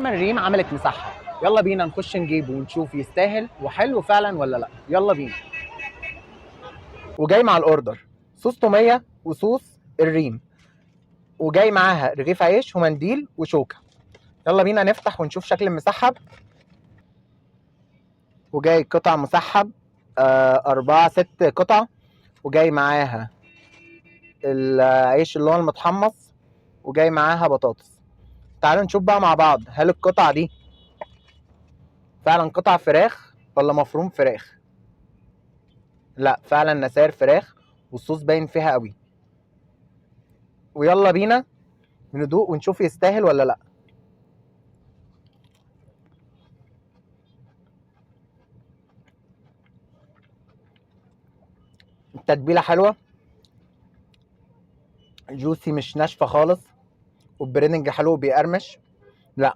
لحمه الريم عملت مساحه. يلا بينا نخش نجيبه ونشوف يستاهل وحلو فعلا ولا لا. يلا بينا. وجاي مع الاوردر صوص توميه وصوص الريم، وجاي معاها رغيف عيش ومنديل وشوكه. يلا بينا نفتح ونشوف شكل المسحب. وجاي قطع مسحب 4 6 قطع، وجاي معاها العيش اللي هو المتحمص، وجاي معاها بطاطس. تعالوا نشوف بقى مع بعض، هل القطع دي فعلا قطع فراخ ولا مفروم فراخ؟ لا، فعلا نساير فراخ والصوص باين فيها قوي. ويلا بينا ندوق ونشوف يستاهل ولا لا. التتبيله حلوه، جوسي مش ناشفه خالص، والبريدنج حلو بيقرمش. لا،